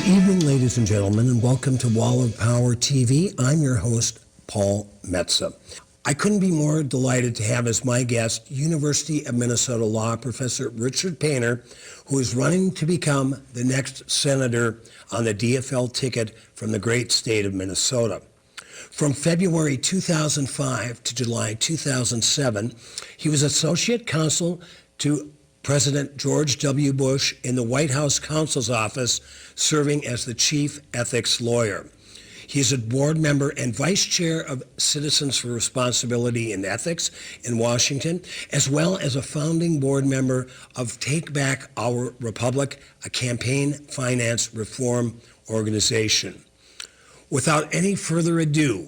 Evening, ladies and gentlemen, and welcome to Wall of Power TV. I'm your host, Paul Metza. I couldn't be more delighted to have as my guest University of Minnesota Law Professor Richard Painter, who is running to become the next senator on the DFL ticket from the great state of Minnesota. From February 2005 to July 2007, he was associate counsel to President George W. Bush in the White House counsel's office, serving as the chief ethics lawyer. He is a board member and vice chair of Citizens for Responsibility and Ethics in Washington, as well as a founding board member of Take Back Our Republic, a campaign finance reform organization. Without any further ado,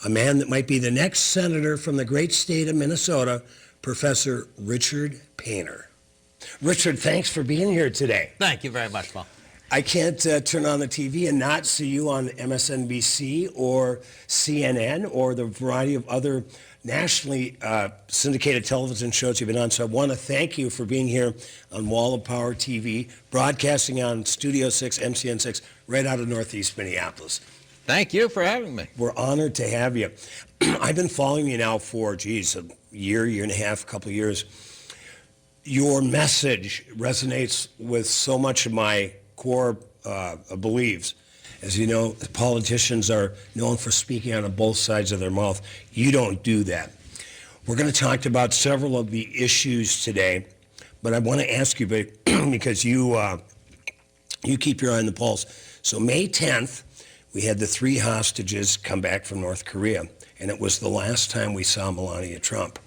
a man that might be the next senator from the great state of Minnesota, Professor Richard Painter. Richard, thanks for being here today. Thank you very much, Paul. I can't turn on the TV and not see you on MSNBC or CNN or the variety of other nationally syndicated television shows you've been on. So I want to thank you for being here on Wall of Power TV, broadcasting on Studio 6, MCN 6, right out of Northeast Minneapolis. Thank you for having me. We're honored to have you. I've been following you now for, a year and a half, couple of years. Your message resonates with so much of my core beliefs. As you know, politicians are known for speaking out of both sides of their mouth. You don't do that. We're going to talk about several of the issues today, but I want to ask you, because you keep your eye on the pulse. So May 10th, we had the 3 hostages come back from North Korea, and it was the last time we saw Melania Trump.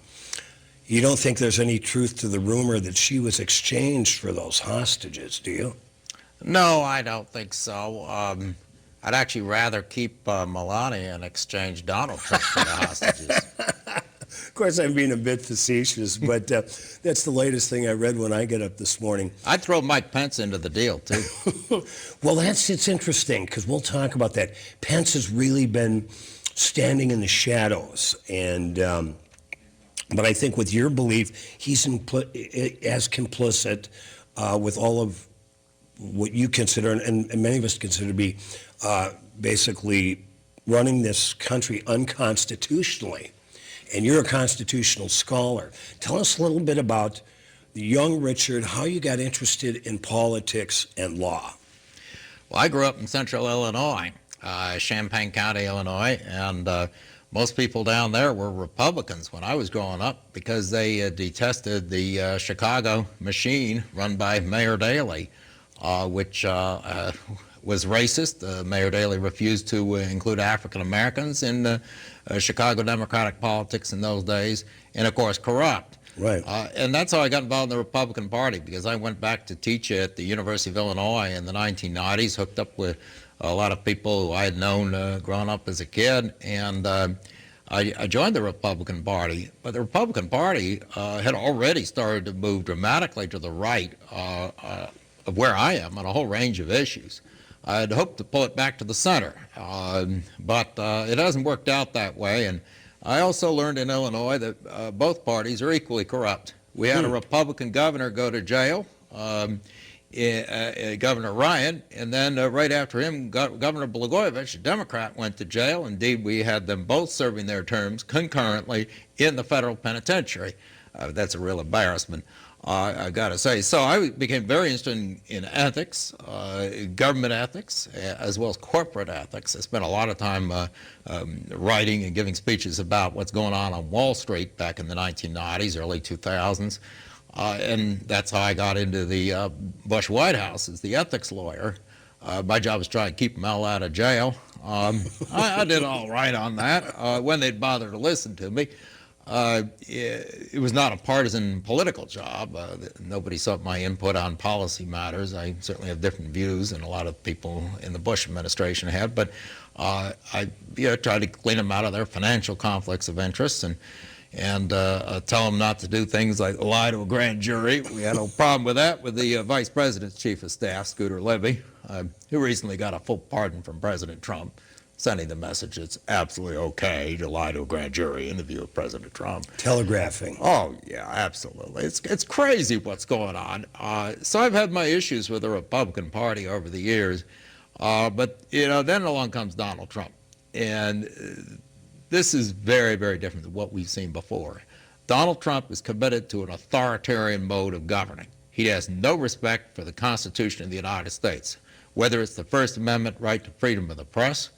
You don't think there's any truth to the rumor that she was exchanged for those hostages, do you? No, I don't think so. I'd actually rather keep Melania and exchange Donald Trump for the hostages. Of course, I'm being a bit facetious, but that's the latest thing I read when I get up this morning. I'd throw Mike Pence into the deal, too. Well, it's interesting, because we'll talk about that. Pence has really been standing in the shadows, and but I think with your belief, he's as complicit with all of what you consider, and many of us consider to be basically running this country unconstitutionally. And you're a constitutional scholar. Tell us a little bit about the young Richard, how you got interested in politics and law. Well, I grew up in central Illinois, Champaign County, Illinois, and most people down there were Republicans when I was growing up because they detested the Chicago machine run by Mayor Daley, which was racist. Mayor Daley refused to include African Americans in Chicago Democratic politics in those days, and of course corrupt. Right. And that's how I got involved in the Republican Party, because I went back to teach at the University of Illinois in the 1990s, hooked up with a lot of people who I had known growing up as a kid, and I joined the Republican Party. But the Republican Party had already started to move dramatically to the right of where I am on a whole range of issues. I had hoped to pull it back to the center, but it hasn't worked out that way. And I also learned in Illinois that both parties are equally corrupt. We had a Republican governor go to jail, Governor Ryan, and then right after him, Governor Blagojevich, a Democrat, went to jail. Indeed, we had them both serving their terms concurrently in the federal penitentiary. That's a real embarrassment, I've got to say. So I became very interested in ethics, government ethics, as well as corporate ethics. I spent a lot of time writing and giving speeches about what's going on Wall Street back in the 1990s, early 2000s. And that's how I got into the Bush White House as the ethics lawyer. My job was trying to keep Mel out of jail. I did all right on that when they'd bother to listen to me. It was not a partisan political job. Nobody sought my input on policy matters. I certainly have different views than a lot of people in the Bush administration had, but I tried to clean them out of their financial conflicts of interest and tell them not to do things like lie to a grand jury. We had no problem with that with the Vice President's Chief of Staff, Scooter Libby, who recently got a full pardon from President Trump, sending the message it's absolutely okay to lie to a grand jury in the view of President Trump. Telegraphing. Oh, yeah, absolutely. It's crazy what's going on. So I've had my issues with the Republican Party over the years. But, then along comes Donald Trump. And this is very, very different than what we've seen before. Donald Trump is committed to an authoritarian mode of governing. He has no respect for the Constitution of the United States, whether it's the First Amendment right to freedom of the press,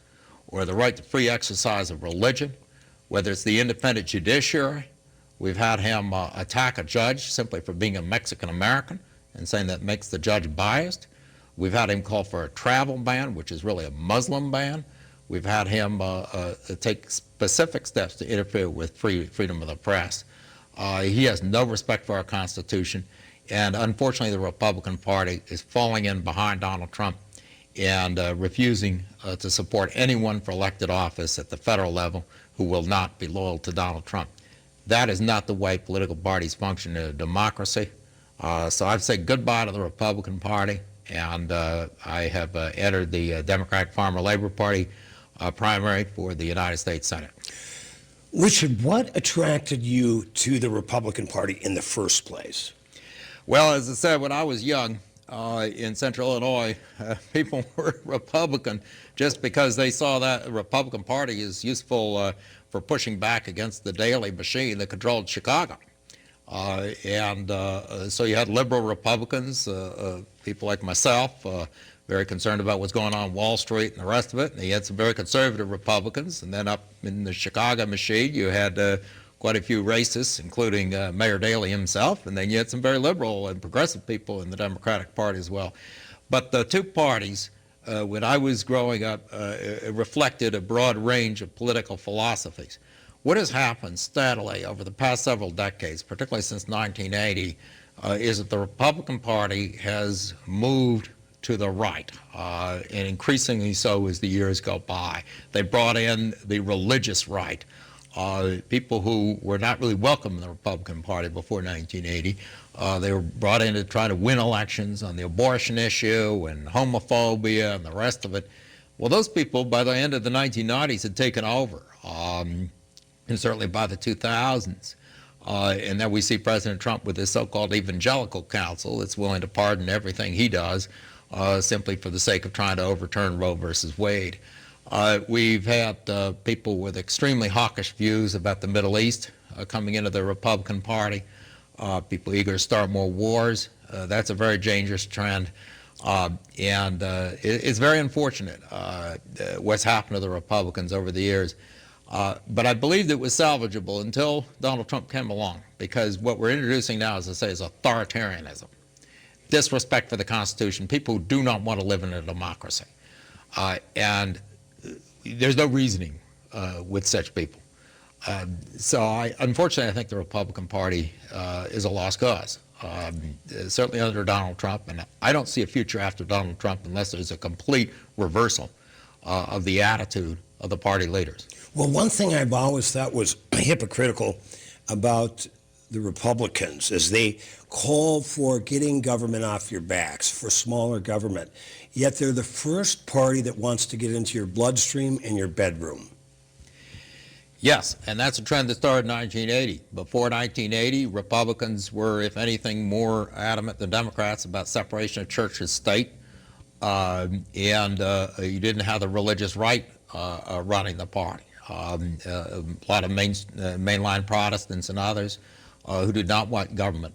or the right to free exercise of religion, whether it's the independent judiciary. We've had him attack a judge simply for being a Mexican American and saying that makes the judge biased. We've had him call for a travel ban, which is really a Muslim ban. We've had him take specific steps to interfere with freedom of the press. He has no respect for our Constitution, and unfortunately the Republican Party is falling in behind Donald Trump and refusing to support anyone for elected office at the federal level who will not be loyal to Donald Trump. That is not the way political parties function in a democracy. So I've said goodbye to the Republican Party, and I have entered the Democratic Farmer Labor Party primary for the United States Senate. Richard, what attracted you to the Republican Party in the first place? Well, as I said, when I was young in Central Illinois, people were Republican just because they saw that the Republican Party is useful for pushing back against the Daley machine that controlled Chicago. So you had liberal Republicans, people like myself, very concerned about what's going on Wall Street and the rest of it. And you had some very conservative Republicans. And then up in the Chicago machine, you had quite a few racists, including Mayor Daley himself. And then you had some very liberal and progressive people in the Democratic Party as well. But the two parties, when I was growing up, reflected a broad range of political philosophies. What has happened steadily over the past several decades, particularly since 1980, is that the Republican Party has moved to the right, and increasingly so as the years go by. They brought in the religious right, people who were not really welcome in the Republican Party before 1980. They were brought in to try to win elections on the abortion issue and homophobia and the rest of it. Well, those people, by the end of the 1990s, had taken over, and certainly by the 2000s. And then we see President Trump with his so-called evangelical council that's willing to pardon everything he does simply for the sake of trying to overturn Roe versus Wade. We've had people with extremely hawkish views about the Middle East coming into the Republican Party, people eager to start more wars. That's a very dangerous trend. It's very unfortunate what's happened to the Republicans over the years. But I believed it was salvageable until Donald Trump came along, because what we're introducing now, as I say, is authoritarianism, disrespect for the Constitution, people who do not want to live in a democracy. And there's no reasoning with such people. Unfortunately, I think the Republican Party is a lost cause, certainly under Donald Trump, and I don't see a future after Donald Trump unless there's a complete reversal of the attitude of the party leaders. Well, one thing I've always thought was hypocritical about the Republicans is they call for getting government off your backs, for smaller government, yet they're the first party that wants to get into your bloodstream and your bedroom. Yes, and that's a trend that started in 1980. Before 1980, Republicans were, if anything, more adamant than Democrats about separation of church and state, and you didn't have the religious right running the party. A lot of mainline Protestants and others who did not want government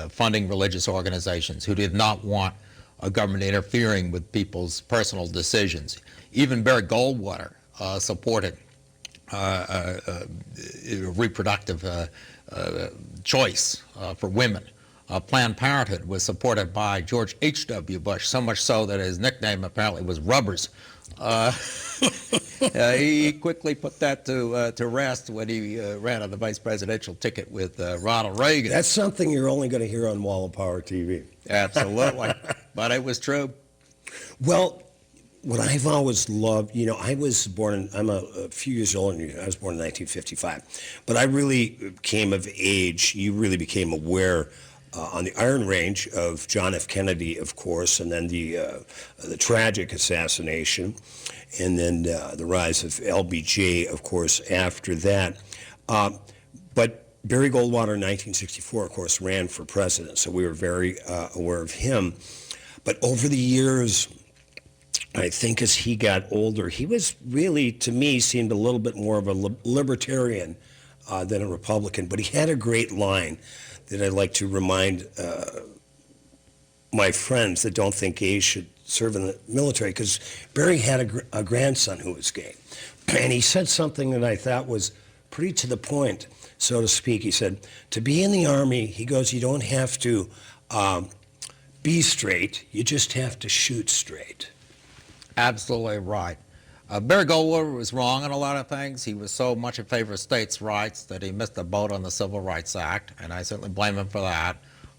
funding religious organizations, who did not want a government interfering with people's personal decisions. Even Barry Goldwater supported reproductive choice for women. Planned Parenthood was supported by George H.W. Bush, so much so that his nickname apparently was Rubbers. He quickly put that to rest when he ran on the vice presidential ticket with Ronald Reagan. That's something you're only going to hear on Wall of Power TV. Absolutely. But it was true. Well, what I've always loved, I was born I'm a few years older than you. I was born in 1955. But I really came of age, you really became aware on the Iron Range of John F. Kennedy, of course, and then the tragic assassination, and then the rise of LBJ, of course, after that. But Barry Goldwater in 1964, of course, ran for president, so we were very aware of him. But over the years, I think as he got older, he was really, to me, seemed a little bit more of a libertarian than a Republican. But he had a great line that I'd like to remind my friends that don't think gays should serve in the military, because Barry had a grandson who was gay. And he said something that I thought was pretty to the point, so to speak. He said, to be in the Army, he goes, you don't have to be straight, you just have to shoot straight. Absolutely right. Barry Goldwater was wrong on a lot of things. He was so much in favor of states' rights that he missed the boat on the Civil Rights Act, and I certainly blame him for that.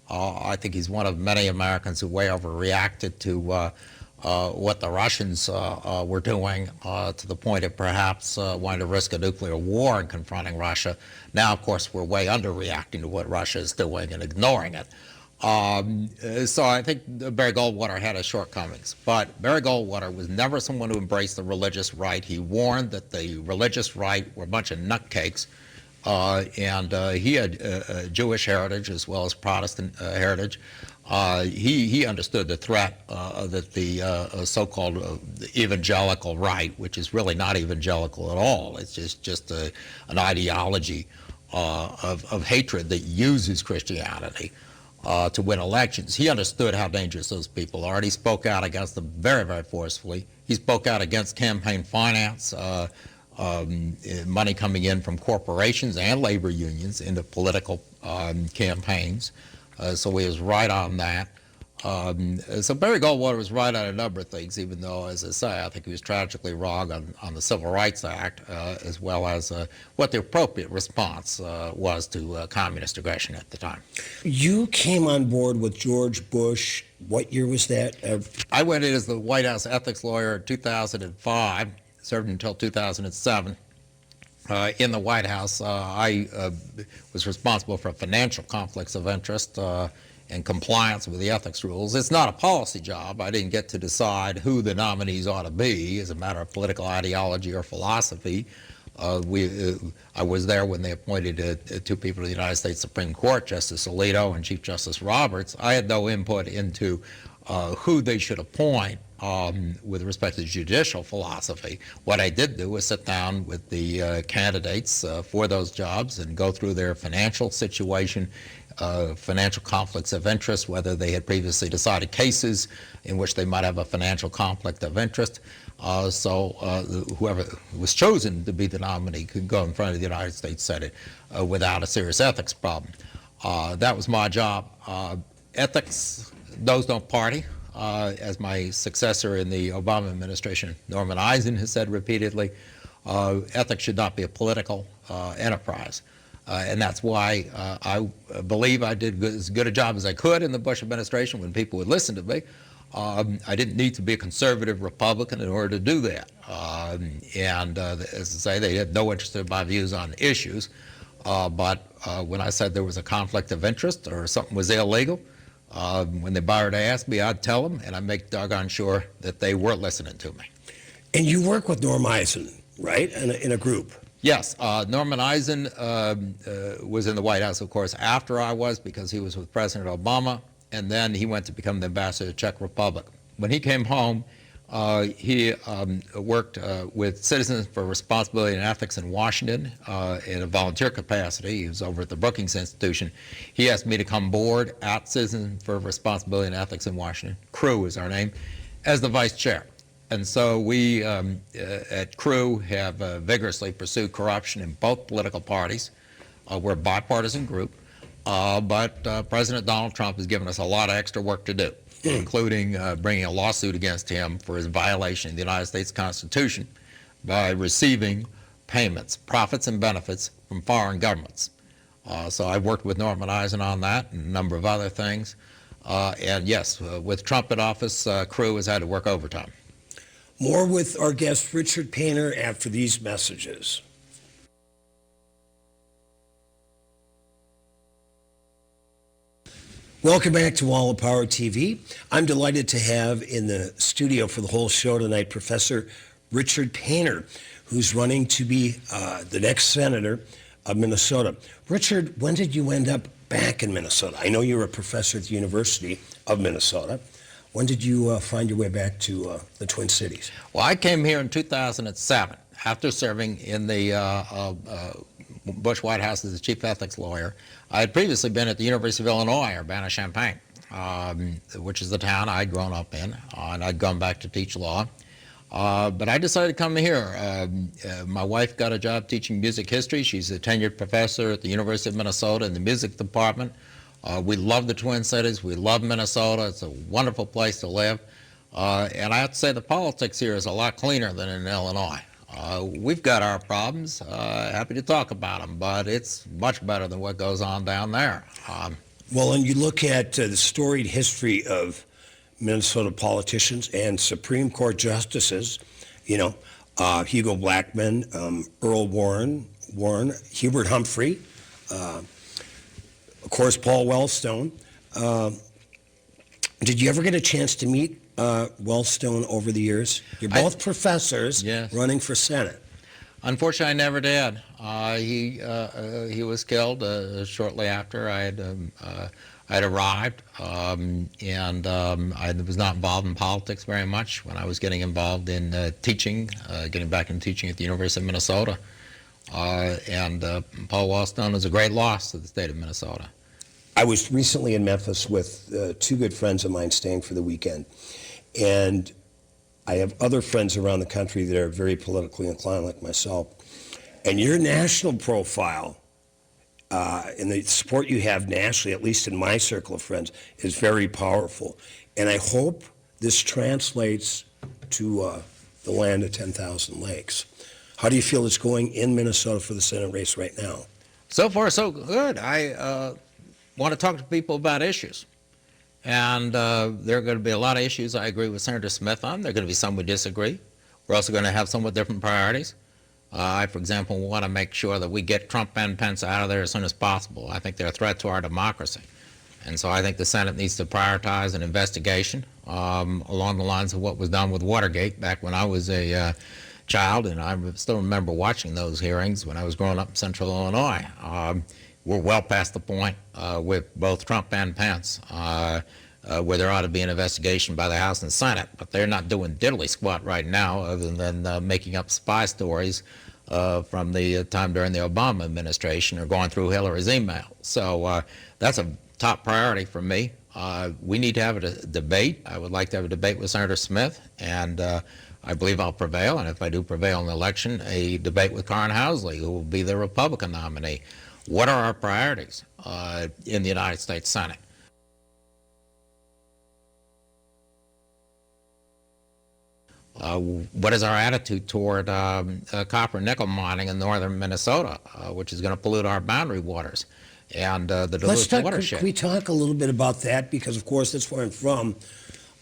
I think he's one of many Americans who way overreacted to what the Russians were doing, to the point of perhaps wanting to risk a nuclear war in confronting Russia. Now, of course, we're way underreacting to what Russia is doing and ignoring it. So I think Barry Goldwater had his shortcomings, but Barry Goldwater was never someone who embraced the religious right. He warned that the religious right were a bunch of nutcakes, and he had Jewish heritage as well as Protestant heritage. He understood the threat that the so-called evangelical right, which is really not evangelical at all, it's just an ideology of hatred that uses Christianity to win elections. He understood how dangerous those people are, and he spoke out against them very, very forcefully. He spoke out against campaign finance, money coming in from corporations and labor unions into political campaigns. So he was right on that. So Barry Goldwater was right on a number of things, even though, as I say, I think he was tragically wrong on the Civil Rights Act, as well as what the appropriate response was to communist aggression at the time. You came on board with George Bush. What year was that? I went in as the White House ethics lawyer in 2005, served until 2007. In the White House, I was responsible for financial conflicts of interest and compliance with the ethics rules. It's not a policy job. I didn't get to decide who the nominees ought to be as a matter of political ideology or philosophy. I was there when they appointed two people to the United States Supreme Court, Justice Alito and Chief Justice Roberts. I had no input into who they should appoint with respect to judicial philosophy. What I did do was sit down with the candidates for those jobs and go through their financial situation, financial conflicts of interest, whether they had previously decided cases in which they might have a financial conflict of interest. So whoever was chosen to be the nominee could go in front of the United States Senate without a serious ethics problem. That was my job. Ethics, those don't party. As my successor in the Obama administration, Norman Eisen, has said repeatedly, ethics should not be a political enterprise. And that's why I believe I did as good a job as I could in the Bush administration when people would listen to me. I didn't need to be a conservative Republican in order to do that. And as I say, they had no interest in my views on issues. But when I said there was a conflict of interest or something was illegal, when they bothered to ask me, I'd tell them, and I'd make doggone sure that they were listening to me. And you work with Norm Eisen, right, in a group? Yes. Norman Eisen was in the White House, of course, after I was, because he was with President Obama, and then he went to become the ambassador to the Czech Republic. When he came home, he worked with Citizens for Responsibility and Ethics in Washington in a volunteer capacity. He was over at the Brookings Institution. He asked me to come board at Citizens for Responsibility and Ethics in Washington, CREW is our name, as the vice chair. And so we at CREW have vigorously pursued corruption in both political parties. We're a bipartisan group, but President Donald Trump has given us a lot of extra work to do, including bringing a lawsuit against him for his violation of the United States Constitution by receiving payments, profits and benefits from foreign governments. So I've worked with Norman Eisen on that and a number of other things. And yes, with Trump in office, CREW has had to work overtime. More with our guest Richard Painter after these messages. Welcome back to Wall of Power TV. I'm delighted to have in the studio for the whole show tonight Professor Richard Painter, who's running to be the next senator of Minnesota. Richard, when did you end up back in Minnesota? I know you're a professor at the University of Minnesota. When did you find your way back to the Twin Cities? Well, I came here in 2007 after serving in the Bush White House as the chief ethics lawyer. I had previously been at the University of Illinois, Urbana-Champaign, which is the town I'd grown up in, and I'd gone back to teach law. But I decided to come here. My wife got a job teaching music history. She's a tenured professor at the University of Minnesota in the music department. We love the Twin Cities. We love Minnesota. It's a wonderful place to live. And I have to say the politics here is a lot cleaner than in Illinois. We've got our problems. Happy to talk about them, but it's much better than what goes on down there. Well, and you look at the storied history of Minnesota politicians and Supreme Court justices, Hugo Blackmun, Earl Warren, Hubert Humphrey, of course, Paul Wellstone. Did you ever get a chance to meet Wellstone over the years? You're both professors running for Senate. Unfortunately, I never did. He was killed shortly after I had arrived, and I was not involved in politics very much when I was getting involved in teaching, getting back into teaching at the University of Minnesota. And Paul Wellstone was a great loss to the state of Minnesota. I was recently in Memphis with two good friends of mine staying for the weekend, and I have other friends around the country that are very politically inclined like myself. And your national profile and the support you have nationally, at least in my circle of friends, is very powerful. And I hope this translates to the land of 10,000 lakes. How do you feel it's going in Minnesota for the Senate race right now? So far, so good. I want to talk to people about issues. And there are going to be a lot of issues I agree with Senator Smith on. There are going to be some we disagree. We're also going to have somewhat different priorities. I, for example, want to make sure that we get Trump and Pence out of there as soon as possible. I think they're a threat to our democracy. And so I think the Senate needs to prioritize an investigation along the lines of what was done with Watergate back when I was a child, and I still remember watching those hearings when I was growing up in central Illinois. We're well past the point with both Trump and Pence where there ought to be an investigation by the House and Senate, but they're not doing diddly squat right now other than making up spy stories from the time during the Obama administration or going through Hillary's email. So that's a top priority for me. We need to have a debate. I would like to have a debate with Senator Smith, and I believe I'll prevail, and if I do prevail in the election, a debate with Karin Housley, who will be the Republican nominee. What are our priorities in the United States Senate? What is our attitude toward copper nickel mining in northern Minnesota, which is going to pollute our boundary waters and the Duluth watershed? Can we talk a little bit about that? Because, of course, that's where I'm from.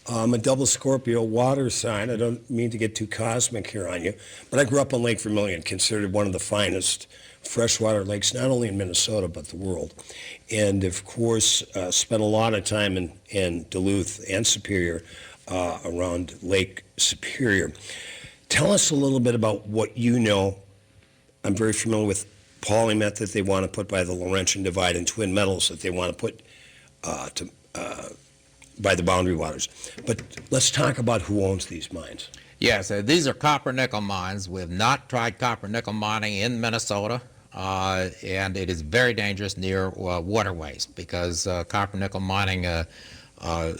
I'm a double Scorpio water sign. I don't mean to get too cosmic here on you, but I grew up on Lake Vermilion, considered one of the finest freshwater lakes, not only in Minnesota, but the world. And, of course, spent a lot of time in Duluth and Superior around Lake Superior. Tell us a little bit about what you know. I'm very familiar with polymet that they want to put by the Laurentian Divide and twin metals that they want to put by the boundary waters. But let's talk about who owns these mines. Yes, these are copper nickel mines. We have not tried copper nickel mining in Minnesota, and it is very dangerous near waterways because copper nickel mining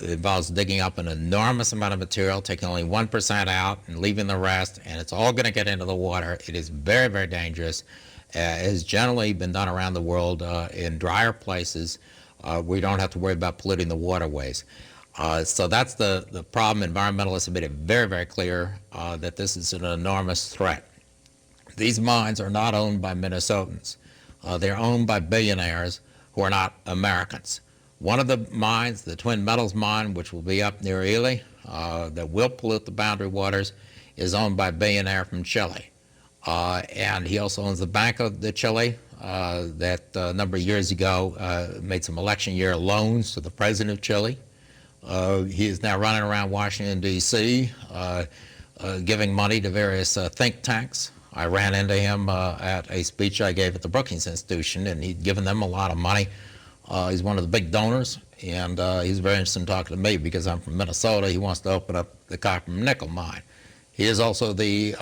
involves digging up an enormous amount of material, taking only 1% out and leaving the rest, and it's all going to get into the water. It is very, very dangerous. It has generally been done around the world in drier places where you don't have to worry about polluting the waterways. So that's the problem. Environmentalists have made it very, very clear that this is an enormous threat. These mines are not owned by Minnesotans. They're owned by billionaires who are not Americans. One of the mines, the Twin Metals mine, which will be up near Ely, that will pollute the boundary waters, is owned by a billionaire from Chile. And he also owns the Banco de Chile that a number of years ago made some election year loans to the president of Chile. He is now running around Washington, D.C., giving money to various think tanks. I ran into him at a speech I gave at the Brookings Institution, and he'd given them a lot of money He's one of the big donors, and he's very interested in talking to me because I'm from Minnesota. He wants to open up the copper and nickel mine. He is also the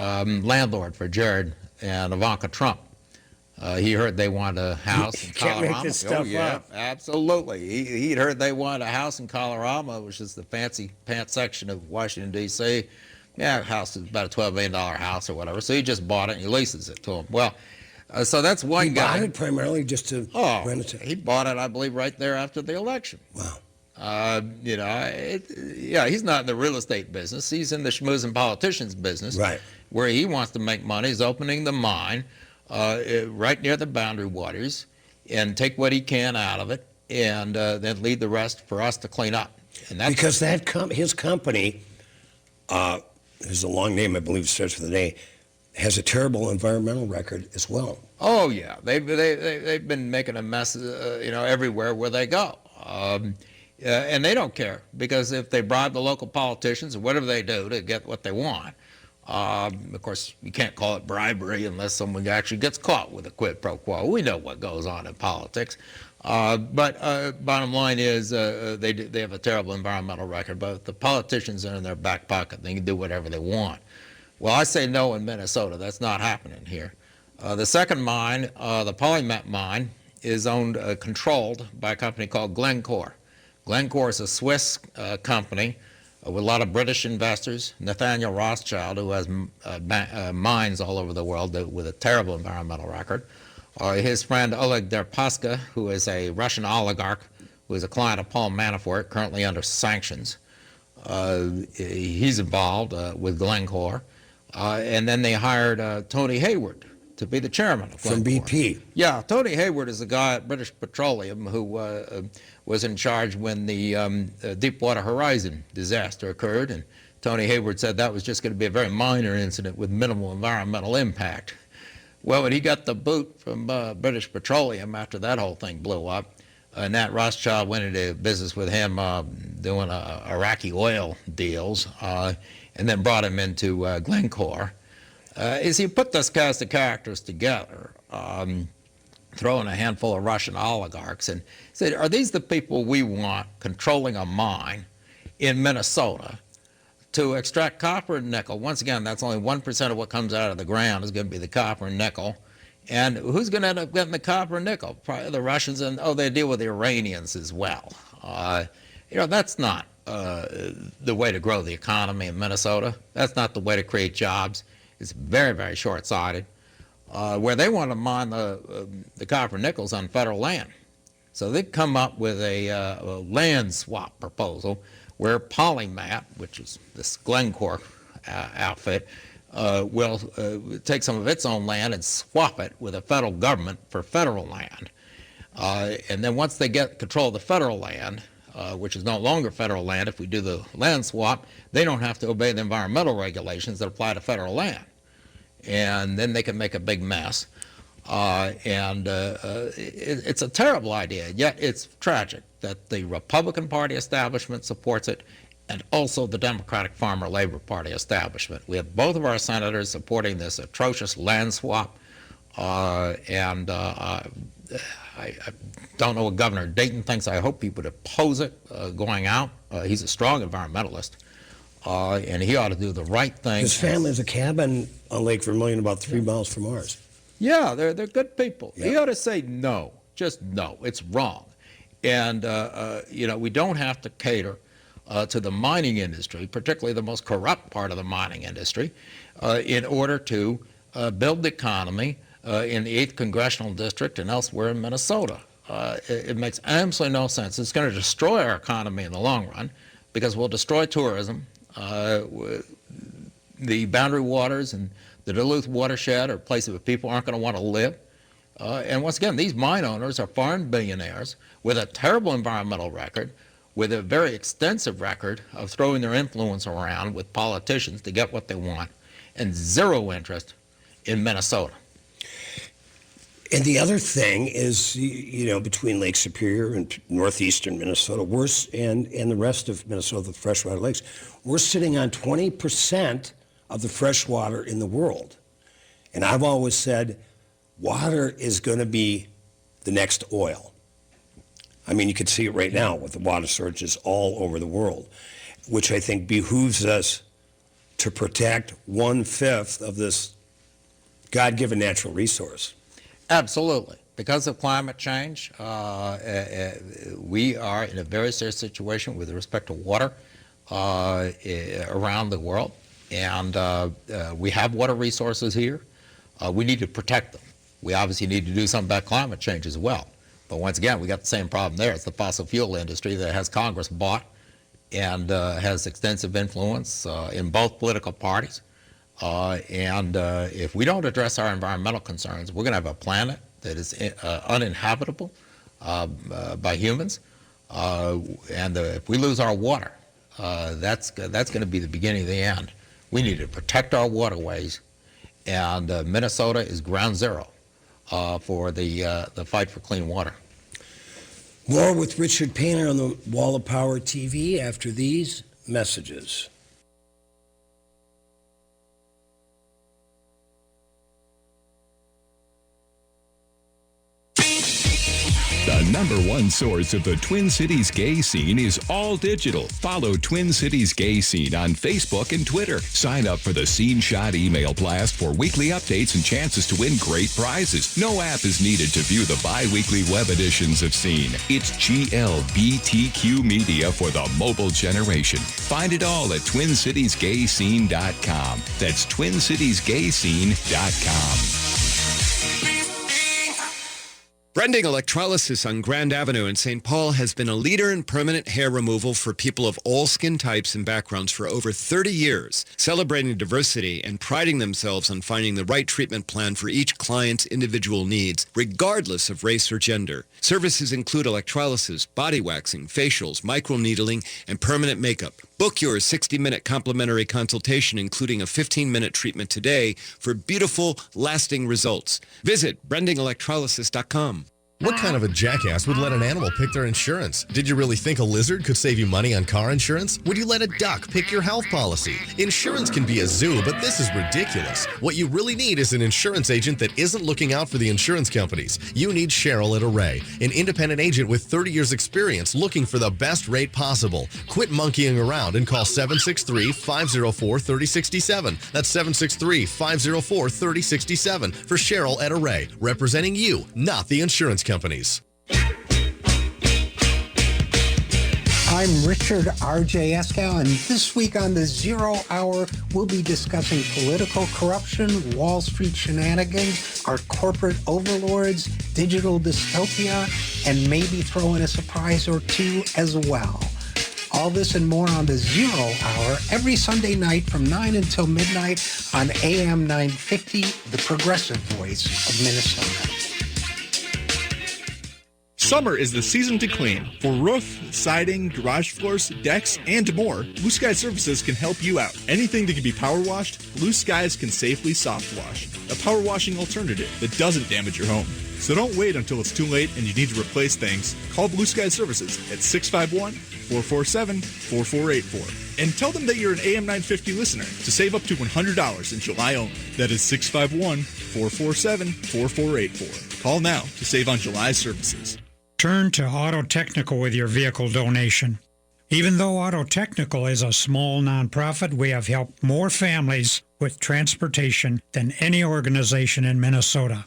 landlord for Jared and Ivanka Trump. He heard they want a house in Can't Colorado. make this stuff up. Absolutely. He'd heard they want a house in Colorado, which is the fancy pants section of Washington, D.C. Yeah, house is about a $12 million house or whatever. So he just bought it and he leases it to him. Well, so that's one He guy. bought it primarily just to rent it to. He bought it, I believe, right there after the election. Wow. He's not in the real estate business. He's in the schmoozing politicians business. Right. Where he wants to make money is opening the mine right near the boundary waters and take what he can out of it and then leave the rest for us to clean up. And that's Because his company, there's a long name, I believe it starts with an A, has a terrible environmental record as well. Oh yeah, they've been making a mess, everywhere where they go, and they don't care because if they bribe the local politicians or whatever they do to get what they want, of course you can't call it bribery unless someone actually gets caught with a quid pro quo. We know what goes on in politics, but bottom line is they have a terrible environmental record. But the politicians are in their back pocket; they can do whatever they want. Well, I say no in Minnesota. That's not happening here. The second mine, the Polymet mine, is controlled by a company called Glencore. Glencore is a Swiss company with a lot of British investors. Nathaniel Rothschild, who has mines all over the world with a terrible environmental record. His friend Oleg Deripaska, who is a Russian oligarch, who is a client of Paul Manafort, currently under sanctions. He's involved with Glencore. And then they hired Tony Hayward to be the chairman of Glencore. From BP. Yeah, Tony Hayward is the guy at British Petroleum who was in charge when the Deepwater Horizon disaster occurred. And Tony Hayward said that was just going to be a very minor incident with minimal environmental impact. Well, when he got the boot from British Petroleum after that whole thing blew up, Nat Rothschild went into business with him doing Iraqi oil deals, and then brought him into Glencore. Is he put this cast of characters together, throwing a handful of Russian oligarchs, and said, are these the people we want controlling a mine in Minnesota to extract copper and nickel? Once again, that's only 1% of what comes out of the ground is going to be the copper and nickel. And who's going to end up getting the copper and nickel? Probably the Russians, and they deal with the Iranians as well. That's not the way to grow the economy in Minnesota. That's not the way to create jobs. It's very, very short-sighted. Where they want to mine the copper and nickels on federal land. So they've come up with a land swap proposal where Polymat, which is this Glencore outfit, will take some of its own land and swap it with the federal government for federal land. And then once they get control of the federal land, which is no longer federal land if we do the land swap, they don't have to obey the environmental regulations that apply to federal land. And then they can make a big mess. It's a terrible idea, yet it's tragic that the Republican Party establishment supports it and also the Democratic Farmer Labor Party establishment. We have both of our senators supporting this atrocious land swap, I don't know what Governor Dayton thinks. I hope he would oppose it going out. He's a strong environmentalist, and he ought to do the right thing. His family has a cabin on Lake Vermilion about 3 miles from ours. Yeah, they're good people. Yeah. He ought to say no, just no. It's wrong. And, we don't have to cater to the mining industry, particularly the most corrupt part of the mining industry, in order to build the economy in the 8th Congressional District and elsewhere in Minnesota. It makes absolutely no sense. It's going to destroy our economy in the long run because we'll destroy tourism. The boundary waters and the Duluth watershed are places where people aren't going to want to live. And once again, these mine owners are foreign billionaires with a terrible environmental record, with a very extensive record of throwing their influence around with politicians to get what they want, and zero interest in Minnesota. And the other thing is, between Lake Superior and northeastern Minnesota, and the rest of Minnesota, the freshwater lakes, we're sitting on 20% of the fresh water in the world. And I've always said, water is going to be the next oil. I mean, you could see it right now with the water shortages all over the world, which I think behooves us to protect 1/5 of this God-given natural resource. Absolutely. Because of climate change, we are in a very serious situation with respect to water around the world. And we have water resources here. We need to protect them. We obviously need to do something about climate change as well. But once again, we got the same problem there. It's the fossil fuel industry that has Congress bought and has extensive influence in both political parties. If we don't address our environmental concerns, we're going to have a planet that is uninhabitable by humans. If we lose our water, that's going to be the beginning of the end. We need to protect our waterways, and Minnesota is ground zero for the fight for clean water. More with Richard Painter on the Wall of Power TV after these messages. The #1 source of the Twin Cities gay scene is all digital. Follow Twin Cities Gay Scene on Facebook and Twitter. Sign up for the Scene Shot email blast for weekly updates and chances to win great prizes. No app is needed to view the bi-weekly web editions of Scene. It's GLBTQ media for the mobile generation. Find it all at TwinCitiesGayScene.com. That's TwinCitiesGayScene.com. Brending Electrolysis on Grand Avenue in St. Paul has been a leader in permanent hair removal for people of all skin types and backgrounds for over 30 years, celebrating diversity and priding themselves on finding the right treatment plan for each client's individual needs, regardless of race or gender. Services include electrolysis, body waxing, facials, microneedling, and permanent makeup. Book your 60-minute complimentary consultation, including a 15-minute treatment today for beautiful, lasting results. Visit BrendingElectrolysis.com. What kind of a jackass would let an animal pick their insurance? Did you really think a lizard could save you money on car insurance? Would you let a duck pick your health policy? Insurance can be a zoo, but this is ridiculous. What you really need is an insurance agent that isn't looking out for the insurance companies. You need Cheryl at Array, an independent agent with 30 years experience looking for the best rate possible. Quit monkeying around and call 763-504-3067. That's 763-504-3067 for Cheryl at Array, representing you, not the insurance companies. I'm Richard R.J. Eskow, and this week on the Zero Hour, we'll be discussing political corruption, Wall Street shenanigans, our corporate overlords, digital dystopia, and maybe throw in a surprise or two as well. All this and more on the Zero Hour every Sunday night from 9 until midnight on AM 950, the progressive voice of Minnesota. Summer is the season to clean. For roof, siding, garage floors, decks, and more, Blue Sky Services can help you out. Anything that can be power washed, Blue Skies can safely soft wash. A power washing alternative that doesn't damage your home. So don't wait until it's too late and you need to replace things. Call Blue Sky Services at 651-447-4484. And tell them that you're an AM 950 listener to save up to $100 in July only. That is 651-447-4484. Call now to save on July services. Turn to Auto Technical with your vehicle donation. Even though Auto Technical is a small nonprofit, we have helped more families with transportation than any organization in Minnesota.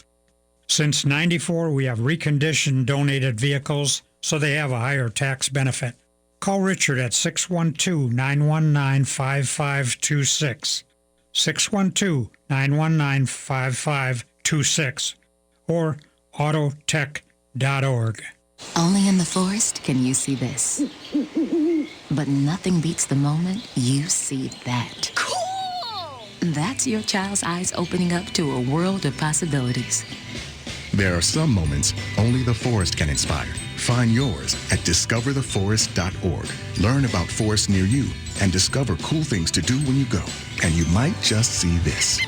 Since '94, we have reconditioned donated vehicles so they have a higher tax benefit. Call Richard at 612-919-5526, 612-919-5526, or autotech.org. Only in the forest can you see this. But nothing beats the moment you see that. Cool! That's your child's eyes opening up to a world of possibilities. There are some moments only the forest can inspire. Find yours at discovertheforest.org. Learn about forests near you and discover cool things to do when you go. And you might just see this.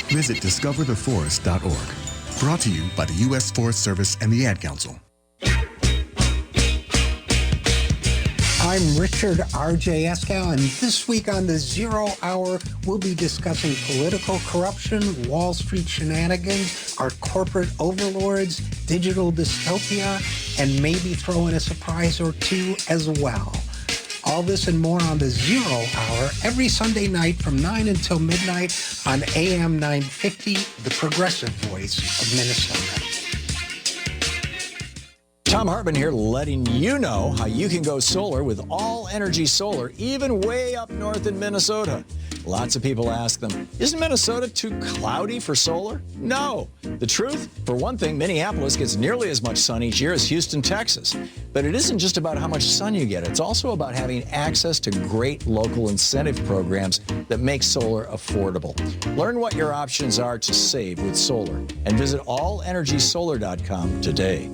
Visit discovertheforest.org. Brought to you by the U.S. Forest Service and the Ad Council. I'm Richard R.J. Eskow, and this week on the Zero Hour, we'll be discussing political corruption, Wall Street shenanigans, our corporate overlords, digital dystopia, and maybe throw in a surprise or two as well. All this and more on the Zero Hour every Sunday night from 9 until midnight on AM 950, the progressive voice of Minnesota. Tom Hartman here, letting you know how you can go solar with All Energy Solar, even way up north in Minnesota. Lots of people ask them, isn't Minnesota too cloudy for solar? No. The truth? For one thing, Minneapolis gets nearly as much sun each year as Houston, Texas. But it isn't just about how much sun you get. It's also about having access to great local incentive programs that make solar affordable. Learn what your options are to save with solar and visit allenergysolar.com today.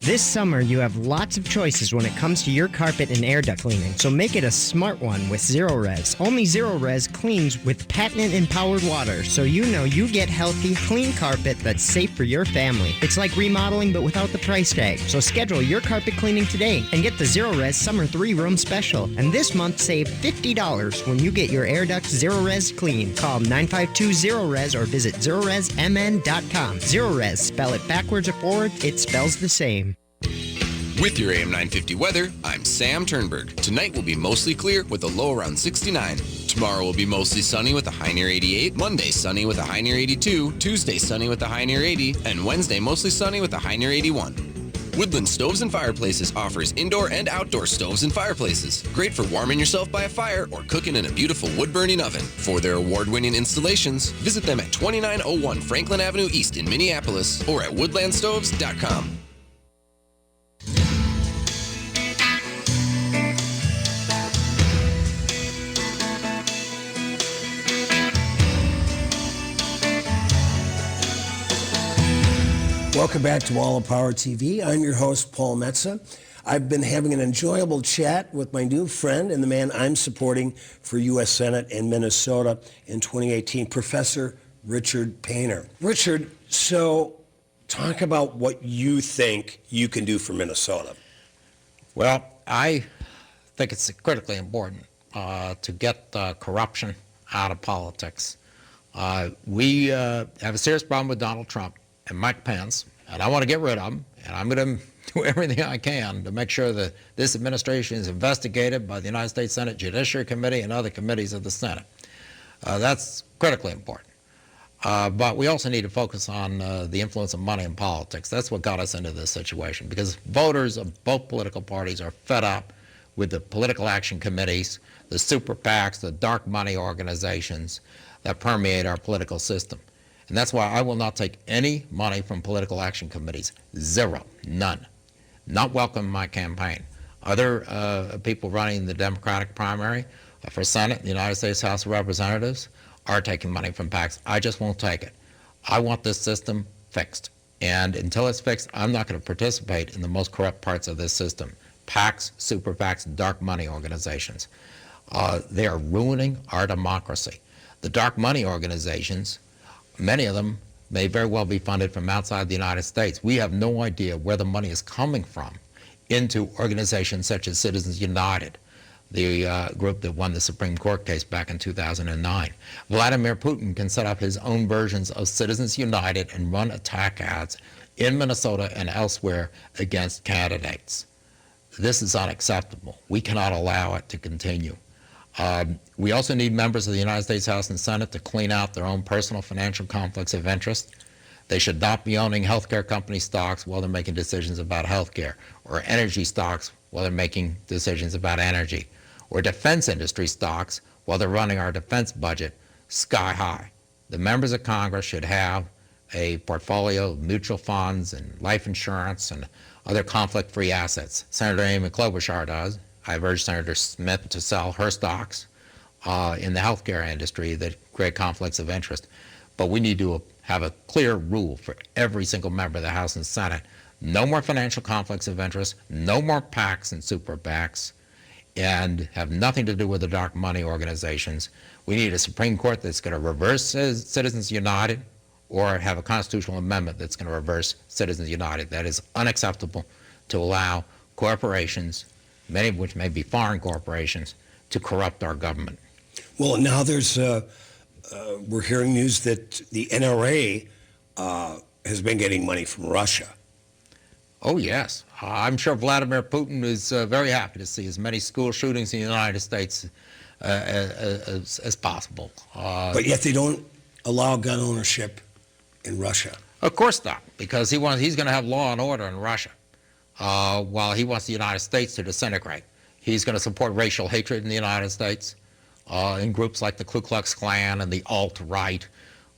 This summer, you have lots of choices when it comes to your carpet and air duct cleaning, so make it a smart one with Zero-Res. Only Zero-Res cleans with patent-empowered water, so you know you get healthy, clean carpet that's safe for your family. It's like remodeling, but without the price tag. So schedule your carpet cleaning today and get the Zero-Res Summer 3-Room Special. And this month, save $50 when you get your air ducts Zero-Res clean. Call 952-ZERO-RES or visit ZeroResMN.com. Zero-Res, spell it backwards or forward, it spells the same. With your AM 950 weather, I'm Sam Turnberg. Tonight will be mostly clear with a low around 69. Tomorrow will be mostly sunny with a high near 88. Monday, sunny with a high near 82. Tuesday, sunny with a high near 80. And Wednesday, mostly sunny with a high near 81. Woodland Stoves and Fireplaces offers indoor and outdoor stoves and fireplaces. Great for warming yourself by a fire or cooking in a beautiful wood-burning oven. For their award-winning installations, visit them at 2901 Franklin Avenue East in Minneapolis or at woodlandstoves.com. Welcome back to Wall of Power TV. I'm your host, Paul Metza. I've been having an enjoyable chat with my new friend and the man I'm supporting for U.S. Senate in Minnesota in 2018, Professor Richard Painter. Richard, so talk about what you think you can do for Minnesota. Well, I think it's critically important to get corruption out of politics. We have a serious problem with Donald Trump and Mike Pence, and I want to get rid of them, and I'm going to do everything I can to make sure that this administration is investigated by the United States Senate Judiciary Committee and other committees of the Senate. That's critically important. But we also need to focus on the influence of money in politics. That's what got us into this situation, because voters of both political parties are fed up with the political action committees, the super PACs, the dark money organizations that permeate our political system. And that's why I will not take any money from political action committees. Zero. None. Not welcome in my campaign. Other people running the Democratic primary for Senate, the United States House of Representatives, are taking money from PACs. I just won't take it. I want this system fixed. And until it's fixed, I'm not going to participate in the most corrupt parts of this system. PACs, super PACs, dark money organizations. They are ruining our democracy. The dark money organizations, many of them may very well be funded from outside the United States. We have no idea where the money is coming from into organizations such as Citizens United, the group that won the Supreme Court case back in 2009. Vladimir Putin can set up his own versions of Citizens United and run attack ads in Minnesota and elsewhere against candidates. This is unacceptable. We cannot allow it to continue. We also need members of the United States House and Senate to clean out their own personal financial conflicts of interest. They should not be owning healthcare company stocks while they're making decisions about healthcare, or energy stocks while they're making decisions about energy, or defense industry stocks while they're running our defense budget sky high. The members of Congress should have a portfolio of mutual funds and life insurance and other conflict-free assets. Senator Amy Klobuchar does. I've urged Senator Smith to sell her stocks in the healthcare industry that create conflicts of interest. But we need to have a clear rule for every single member of the House and Senate. No more financial conflicts of interest, no more PACs and super PACs, and have nothing to do with the dark money organizations. We need a Supreme Court that's going to reverse Citizens United, or have a constitutional amendment that's going to reverse Citizens United. That is unacceptable to allow corporations many of which may be foreign corporations, to corrupt our government. Well, now there's, we're hearing news that the NRA has been getting money from Russia. Oh, yes. I'm sure Vladimir Putin is very happy to see as many school shootings in the United States as possible. But yet they don't allow gun ownership in Russia. Of course not, because he's going to have law and order in Russia, while he wants the United States to disintegrate. He's going to support racial hatred in the United States in groups like the Ku Klux Klan and the alt-right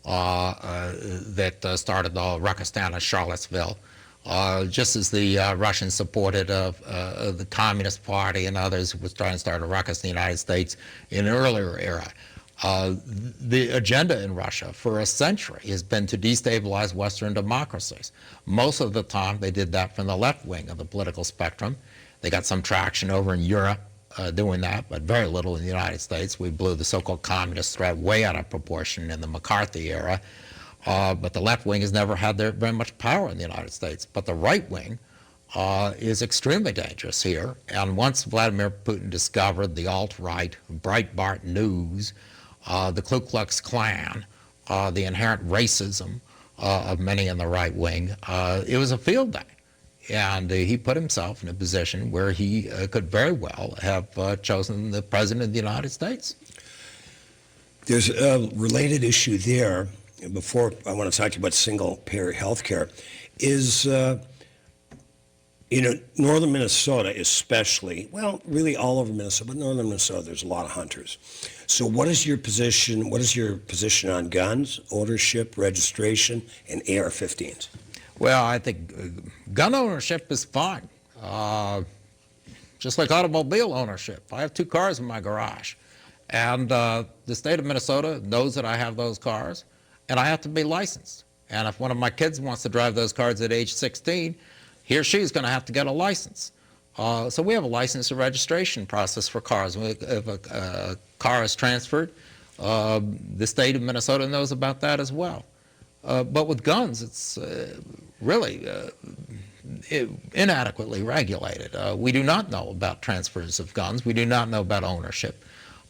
that started the ruckus down in Charlottesville. Just as the Russians supported the Communist Party and others who were trying to start a ruckus in the United States in an earlier era. The agenda in Russia for a century has been to destabilize Western democracies. Most of the time they did that from the left wing of the political spectrum. They got some traction over in Europe doing that, but very little in the United States. We blew the so-called communist threat way out of proportion in the McCarthy era. But the left wing has never had very much power in the United States. But the right wing is extremely dangerous here. And once Vladimir Putin discovered the alt-right, Breitbart News, the Ku Klux Klan, the inherent racism of many in the right wing, it was a field day. And he put himself in a position where he could very well have chosen the President of the United States. There's a related issue there. Before I want to talk to you about single-payer health care, is, northern Minnesota especially, well, really all over Minnesota, but northern Minnesota, there's a lot of hunters. So what is your position on guns, ownership, registration, and AR-15s? Well, I think gun ownership is fine, just like automobile ownership. I have 2 cars in my garage, and the state of Minnesota knows that I have those cars, and I have to be licensed. And if one of my kids wants to drive those cars at age 16, he or she is going to have to get a license. So we have a license and registration process for cars. If a car is transferred, the state of Minnesota knows about that as well. But with guns, it's really inadequately regulated. We do not know about transfers of guns. We do not know about ownership.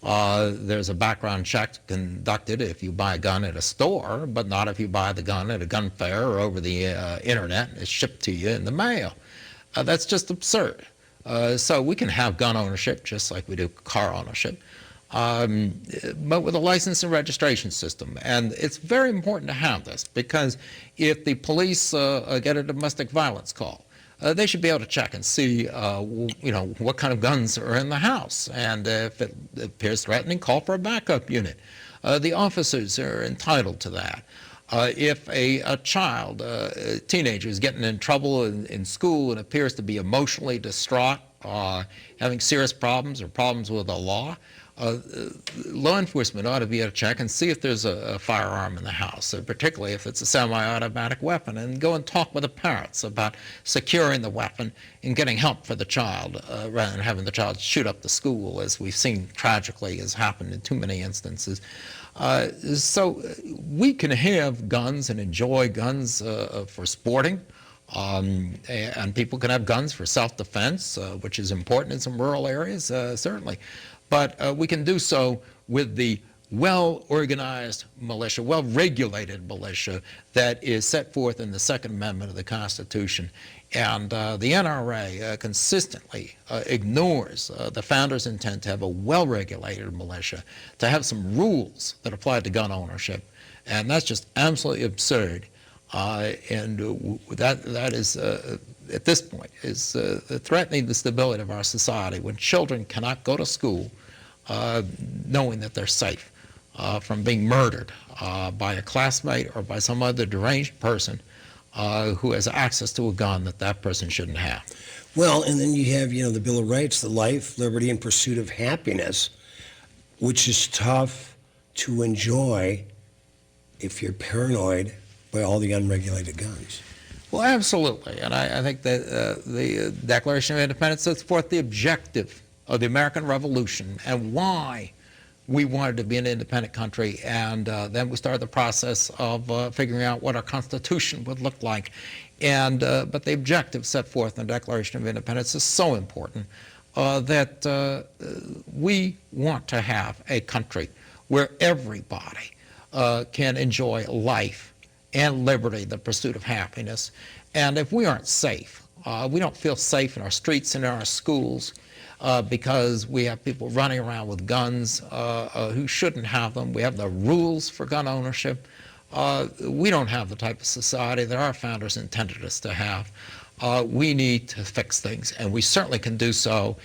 There's a background check conducted if you buy a gun at a store, but not if you buy the gun at a gun fair or over the internet and it's shipped to you in the mail. That's just absurd. So we can have gun ownership just like we do car ownership, but with a license and registration system. And it's very important to have this because if the police get a domestic violence call, they should be able to check and see, what kind of guns are in the house. And if it appears threatening, call for a backup unit. The officers are entitled to that. If a child, a teenager, is getting in trouble in school and appears to be emotionally distraught, having serious problems or problems with the law enforcement ought to be able to check and see if there's a firearm in the house, particularly if it's a semi-automatic weapon, and go and talk with the parents about securing the weapon and getting help for the child rather than having the child shoot up the school, as we've seen tragically has happened in too many instances. So we can have guns and enjoy guns for sporting, and people can have guns for self-defense, which is important in some rural areas, certainly. But we can do so with the well-organized militia, well-regulated militia that is set forth in the Second Amendment of the Constitution. And the NRA consistently ignores the founders' intent to have a well-regulated militia, to have some rules that apply to gun ownership. And that's just absolutely absurd. And that is, at this point, is threatening the stability of our society when children cannot go to school knowing that they're safe from being murdered by a classmate or by some other deranged person who has access to a gun that person shouldn't have. Well, and then you have, the Bill of Rights, the life, liberty, and pursuit of happiness, which is tough to enjoy if you're paranoid by all the unregulated guns. Well, absolutely. And I think that the Declaration of Independence sets forth the objective of the American Revolution and why we wanted to be an independent country. And then we started the process of figuring out what our Constitution would look like. And but the objective set forth in the Declaration of Independence is so important. that we want to have a country where everybody can enjoy life and liberty, the pursuit of happiness. And if we aren't safe, we don't feel safe in our streets and in our schools because we have people running around with guns who shouldn't have them. We have the rules for gun ownership. We don't have the type of society that our founders intended us to have. We need to fix things, and we certainly can do so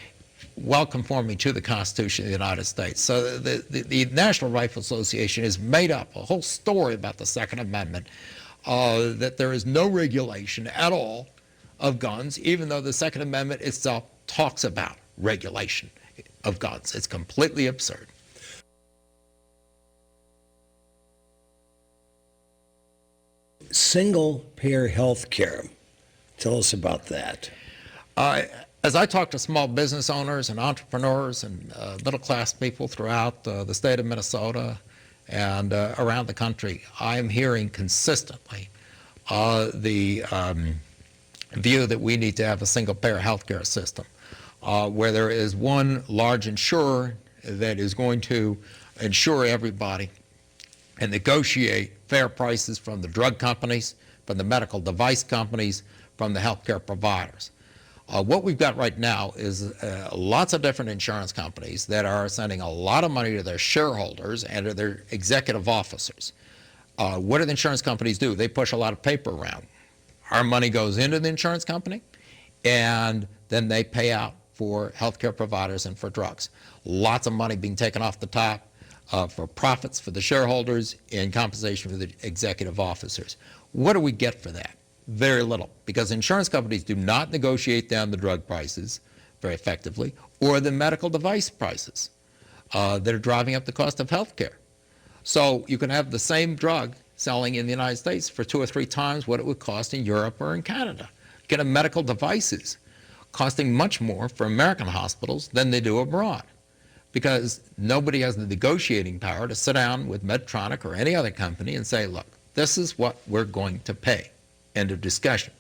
while conforming to the Constitution of the United States. So the National Rifle Association has made up a whole story about the Second Amendment, that there is no regulation at all of guns, even though the Second Amendment itself talks about regulation of guns. It's completely absurd. Single-payer health care. Tell us about that. As I talk to small business owners and entrepreneurs and middle-class people throughout the state of Minnesota and around the country, I am hearing consistently the view that we need to have a single-payer health care system where there is one large insurer that is going to insure everybody and negotiate fair prices from the drug companies, from the medical device companies, from the healthcare providers. What we've got right now is lots of different insurance companies that are sending a lot of money to their shareholders and to their executive officers. What do the insurance companies do? They push a lot of paper around. Our money goes into the insurance company, and then they pay out for healthcare providers and for drugs. Lots of money being taken off the top for profits for the shareholders in compensation for the executive officers. What do we get for that? Very little, because insurance companies do not negotiate down the drug prices very effectively or the medical device prices that are driving up the cost of health care. So you can have the same drug selling in the United States for 2 or 3 times what it would cost in Europe or in Canada. You can have medical devices costing much more for American hospitals than they do abroad, because nobody has the negotiating power to sit down with Medtronic or any other company and say, look, this is what we're going to pay. End of discussion.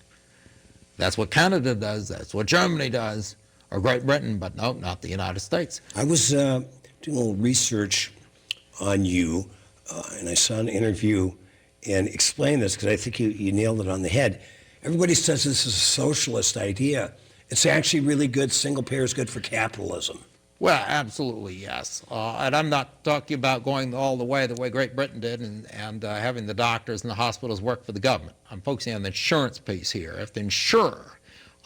That's what Canada does, that's what Germany does, or Great Britain, but no, not the United States. I was doing a little research on you, and I saw an interview and explained this because I think you nailed it on the head. Everybody says this is a socialist idea. It's actually really good. Single payer is good for capitalism. Well, absolutely, yes. And I'm not talking about going all the way Great Britain did and having the doctors and the hospitals work for the government. I'm focusing on the insurance piece here. If the insurer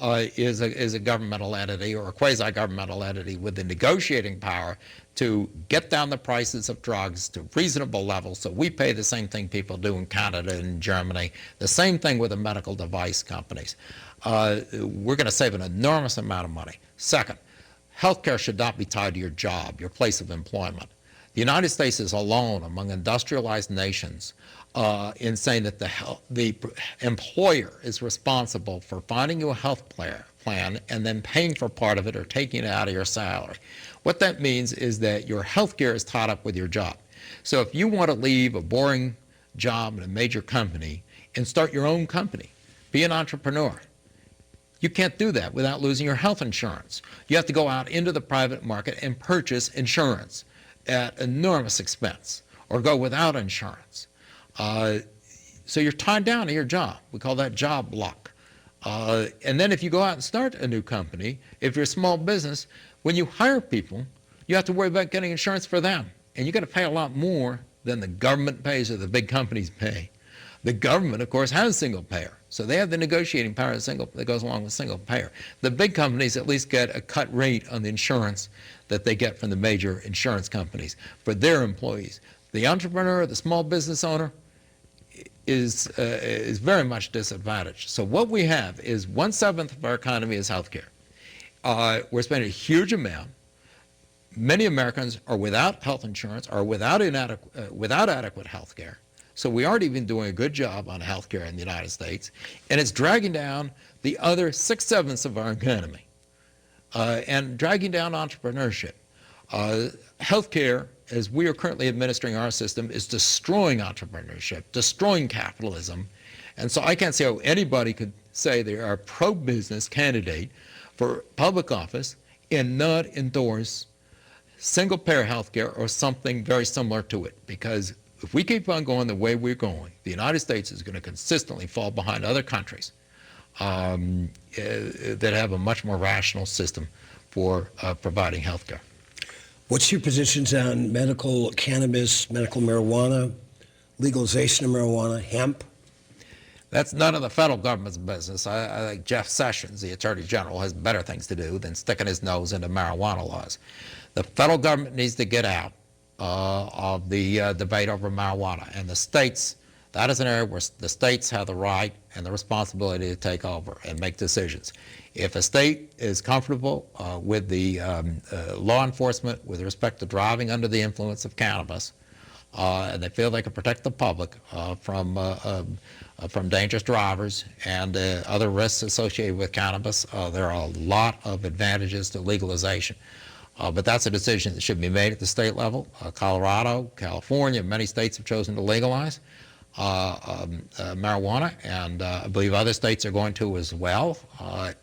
is a governmental entity or a quasi-governmental entity with the negotiating power to get down the prices of drugs to reasonable levels, so we pay the same thing people do in Canada and Germany, the same thing with the medical device companies, we're going to save an enormous amount of money. Second, healthcare should not be tied to your job, your place of employment. The United States is alone among industrialized nations in saying that the employer is responsible for finding you a health plan and then paying for part of it or taking it out of your salary. What that means is that your health care is tied up with your job. So if you want to leave a boring job in a major company and start your own company, be an entrepreneur, you can't do that without losing your health insurance. You have to go out into the private market and purchase insurance at enormous expense or go without insurance. So you're tied down to your job. We call that job lock. And then if you go out and start a new company, if you're a small business, when you hire people, you have to worry about getting insurance for them. And you've got to pay a lot more than the government pays or the big companies pay. The government, of course, has single payer. So they have the negotiating power that goes along with single payer. The big companies at least get a cut rate on the insurance that they get from the major insurance companies for their employees. The entrepreneur, the small business owner, is very much disadvantaged. So what we have is 1/7 of our economy is healthcare. We're spending a huge amount. Many Americans are without health insurance, are without adequate health care. So we aren't even doing a good job on health care in the United States, and it's dragging down the other 6/7 of our economy and dragging down entrepreneurship. Health care, as we are currently administering our system, is destroying entrepreneurship, destroying capitalism. And so I can't see how anybody could say they are a pro-business candidate for public office and not endorse single-payer health care or something very similar to it. Because if we keep on going the way we're going, the United States is going to consistently fall behind other countries that have a much more rational system for providing health care. What's your positions on medical cannabis, medical marijuana, legalization of marijuana, hemp? That's none of the federal government's business. I think Jeff Sessions, the Attorney General, has better things to do than sticking his nose into marijuana laws. The federal government needs to get out of the debate over marijuana. And the states, that is an area where the states have the right and the responsibility to take over and make decisions. If a state is comfortable with the law enforcement with respect to driving under the influence of cannabis, and they feel they can protect the public from dangerous drivers and other risks associated with cannabis, there are a lot of advantages to legalization. But that's a decision that should be made at the state level. Colorado, California, many states have chosen to legalize marijuana, and I believe other states are going to as well.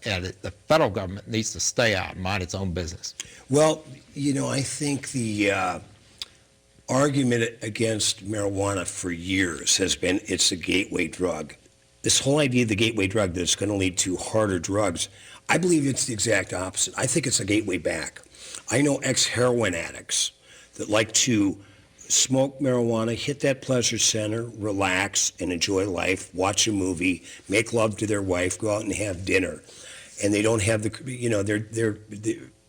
And the federal government needs to stay out and mind its own business. Well, you know, I think the argument against marijuana for years has been it's a gateway drug. This whole idea of the gateway drug that it's going to lead to harder drugs, I believe it's the exact opposite. I think it's a gateway back. I know ex-heroin addicts that like to smoke marijuana, hit that pleasure center, relax, and enjoy life, watch a movie, make love to their wife, go out and have dinner. And they don't have the, you know,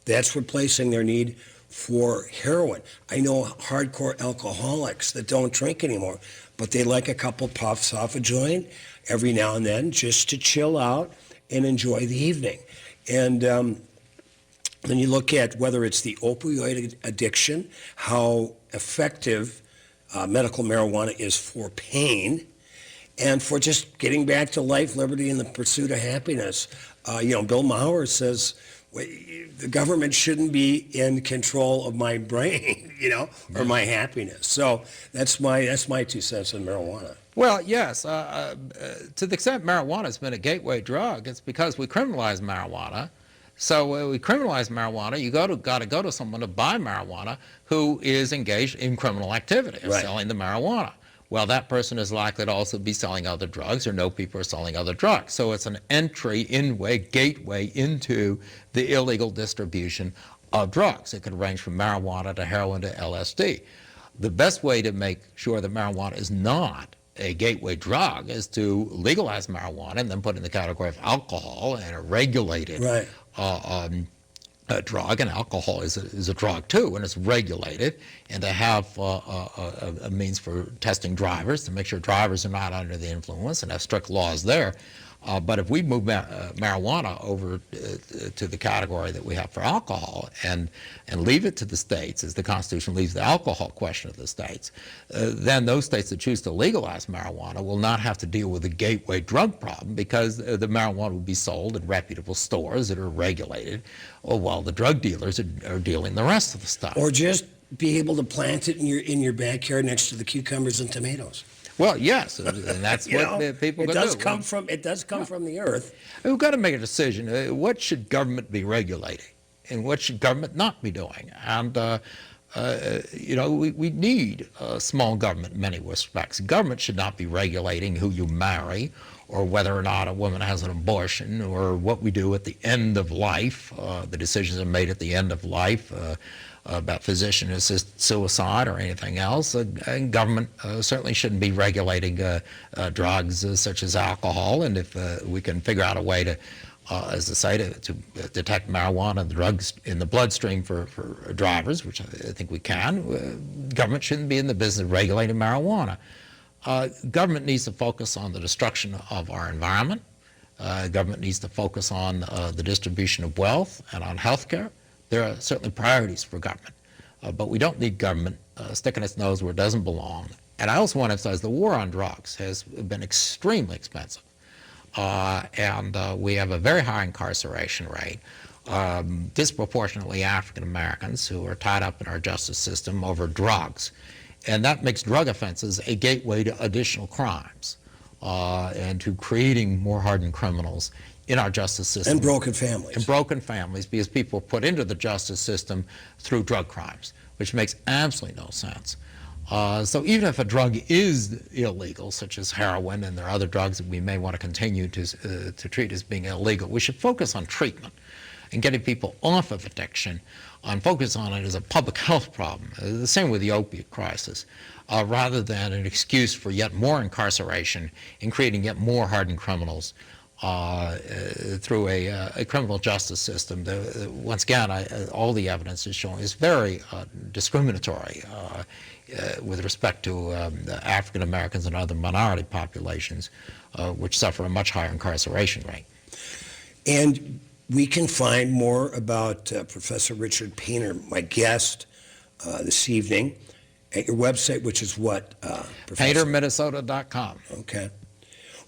that's replacing their need for heroin. I know hardcore alcoholics that don't drink anymore, but they like a couple puffs off a joint every now and then just to chill out and enjoy the evening. And when you look at whether it's the opioid addiction, how effective medical marijuana is for pain and for just getting back to life, liberty, and the pursuit of happiness. You know, Bill Maher says, the government shouldn't be in control of my brain, you know, or my happiness. So that's my 2 cents on marijuana. Well, yes. To the extent marijuana has been a gateway drug, it's because we criminalized marijuana. So we criminalize marijuana. You got to go to someone to buy marijuana who is engaged in criminal activity of selling the marijuana. Well, that person is likely to also be selling other drugs or know people are selling other drugs. So it's an gateway into the illegal distribution of drugs. It can range from marijuana to heroin to LSD. The best way to make sure that marijuana is not a gateway drug is to legalize marijuana and then put it in the category of alcohol and a regulated drug, and alcohol is a drug too, and it's regulated, and to have a means for testing drivers to make sure drivers are not under the influence and have strict laws there. But if we move marijuana over to the category that we have for alcohol and leave it to the states, as the Constitution leaves the alcohol question to the states, then those states that choose to legalize marijuana will not have to deal with the gateway drug problem because the marijuana will be sold in reputable stores that are regulated, while the drug dealers are dealing the rest of the stuff. Or just be able to plant it in your backyard next to the cucumbers and tomatoes. Well, yes, and that's what people do. It does come from the earth. We've got to make a decision. What should government be regulating, and what should government not be doing? And you know, we need small government in many respects. Government should not be regulating who you marry, or whether or not a woman has an abortion, or what we do at the end of life. The decisions are made at the end of life. About physician-assisted suicide or anything else. And government certainly shouldn't be regulating drugs such as alcohol. And if we can figure out a way to, as I say, to detect marijuana and drugs in the bloodstream for drivers, which I think we can, government shouldn't be in the business of regulating marijuana. Government needs to focus on the destruction of our environment. Government needs to focus on the distribution of wealth and on health care. There are certainly priorities for government, but we don't need government sticking its nose where it doesn't belong. And I also want to emphasize the war on drugs has been extremely expensive, and we have a very high incarceration rate, disproportionately African Americans who are tied up in our justice system over drugs. And that makes drug offenses a gateway to additional crimes and to creating more hardened criminals in our justice system. And broken families. And broken families, because people are put into the justice system through drug crimes, which makes absolutely no sense. So even if a drug is illegal, such as heroin, and there are other drugs that we may want to continue to treat as being illegal, we should focus on treatment and getting people off of addiction, and focus on it as a public health problem. The same with the opiate crisis, rather than an excuse for yet more incarceration and creating yet more hardened criminals through a criminal justice system. Once again, all the evidence is showing is very discriminatory with respect to African Americans and other minority populations, which suffer a much higher incarceration rate. And we can find more about Professor Richard Painter, my guest this evening, at your website, which is what, Professor? PainterMinnesota.com. Okay.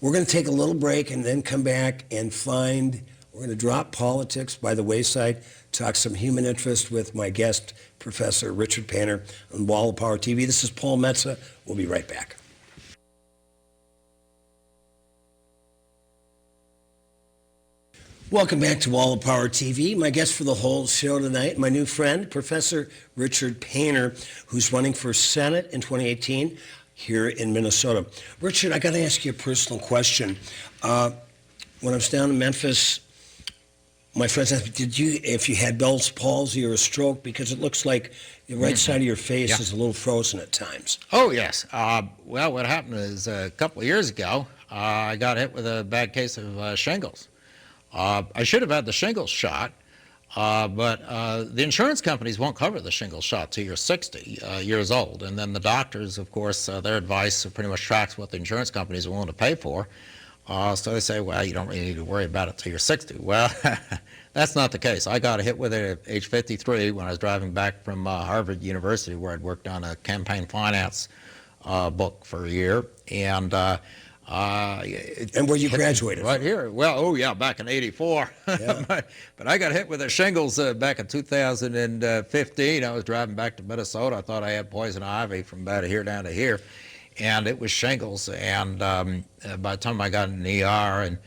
We're going to take a little break and then come back and we're going to drop politics by the wayside, talk some human interest with my guest, Professor Richard Painter, on Wall of Power TV. This is Paul Metsa. We'll be right back. Welcome back to Wall of Power TV. My guest for the whole show tonight, my new friend, Professor Richard Painter, who's running for Senate in 2018 here in Minnesota. Richard, I got to ask you a personal question. When I was down in Memphis, my friends asked me, if you had Bell's palsy or a stroke, because it looks like the right side of your face is a little frozen at times. Oh, yes. Well, what happened is a couple of years ago, I got hit with a bad case of shingles. I should have had the shingles shot, but the insurance companies won't cover the shingles shot till you're 60 years old. And then the doctors, of course, their advice pretty much tracks what the insurance companies are willing to pay for. So they say, well, you don't really need to worry about it till you're 60. Well, that's not the case. I got hit with it at age 53 when I was driving back from Harvard University, where I'd worked on a campaign finance book for a year. And where you graduated? Right here. Well, oh yeah, back in '84. Yeah. But I got hit with the shingles back in 2015. I was driving back to Minnesota. I thought I had poison ivy from about here down to here, and it was shingles. And by the time I got in the ER and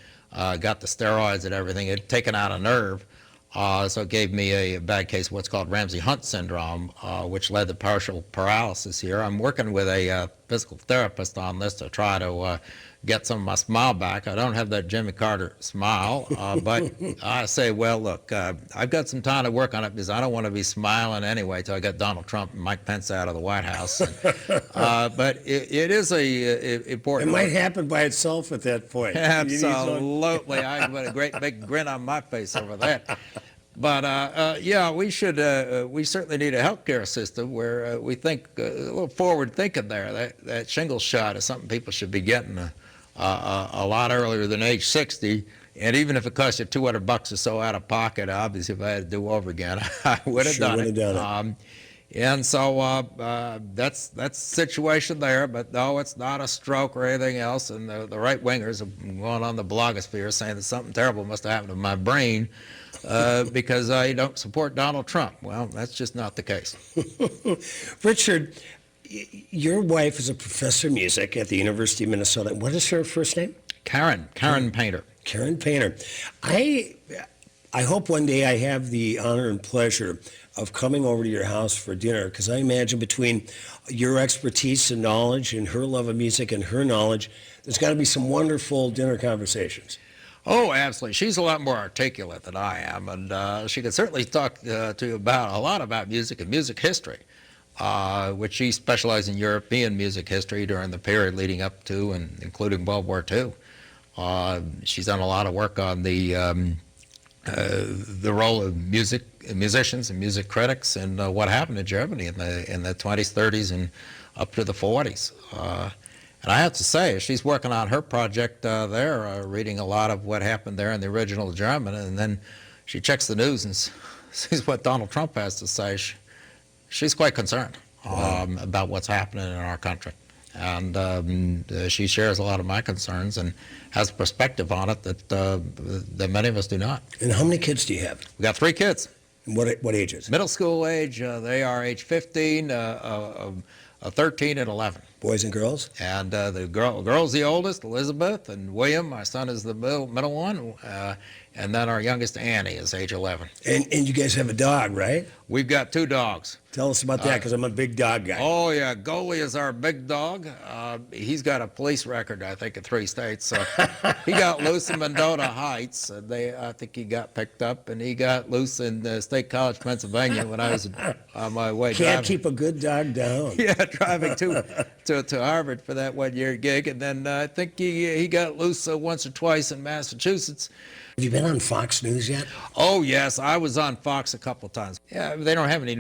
got the steroids and everything, it had taken out a nerve. So it gave me a bad case of what's called Ramsay-Hunt syndrome, which led to partial paralysis here. I'm working with a physical therapist on this to try to get some of my smile back. I don't have that Jimmy Carter smile, but I say, well, look, I've got some time to work on it because I don't want to be smiling anyway till I get Donald Trump and Mike Pence out of the White House. But it is a important. It might happen by itself at that point. Absolutely. I got a great big grin on my face over that. But yeah, we certainly need a healthcare system where we think a little forward thinking there. That shingles shot is something people should be getting a lot earlier than age 60. And even if it costs you $200 or so out of pocket, obviously if I had to do over again, I would have done it. And so that's the situation there. But no, it's not a stroke or anything else. And the right wingers are going on the blogosphere saying that something terrible must have happened to my brain. Because I don't support Donald Trump. Well, that's just not the case. Richard, your wife is a professor of music at the University of Minnesota. What is her first name? Karen Painter. Karen Painter. I hope one day I have the honor and pleasure of coming over to your house for dinner, because I imagine between your expertise and knowledge and her love of music and her knowledge, there's got to be some wonderful dinner conversations. Oh, absolutely. She's a lot more articulate than I am, and she could certainly talk to you about a lot about music and music history, which she specialized in European music history during the period leading up to and including World War II. She's done a lot of work on the role of musicians and music critics and what happened in Germany in the 20s, 30s, and up to the 40s. And I have to say, she's working on her project there, reading a lot of what happened there in the original German, and then she checks the news and sees what Donald Trump has to say. She's quite concerned about what's happening in our country. And she shares a lot of my concerns and has a perspective on it that many of us do not. And how many kids do you have? We got 3 kids. And what ages? Middle school age, they are age 15, 13, and 11. Boys and girls? And the girl's the oldest, Elizabeth, and William, my son, is the middle one. And then our youngest, Annie, is age 11. And you guys have a dog, right? We've got 2 dogs. Tell us about that, because I'm a big dog guy. Oh, yeah. Goalie is our big dog. He's got a police record, I think, in 3 states. So he got loose in Mendota Heights. I think he got picked up, and he got loose in State College, Pennsylvania, when I was on my way Can't driving. keep a good dog down. Yeah, driving to Harvard for that 1-year gig. And then I think he got loose once or twice in Massachusetts. Have you been on Fox News yet? Oh, yes. I was on Fox a couple of times. Yeah, they don't have any news.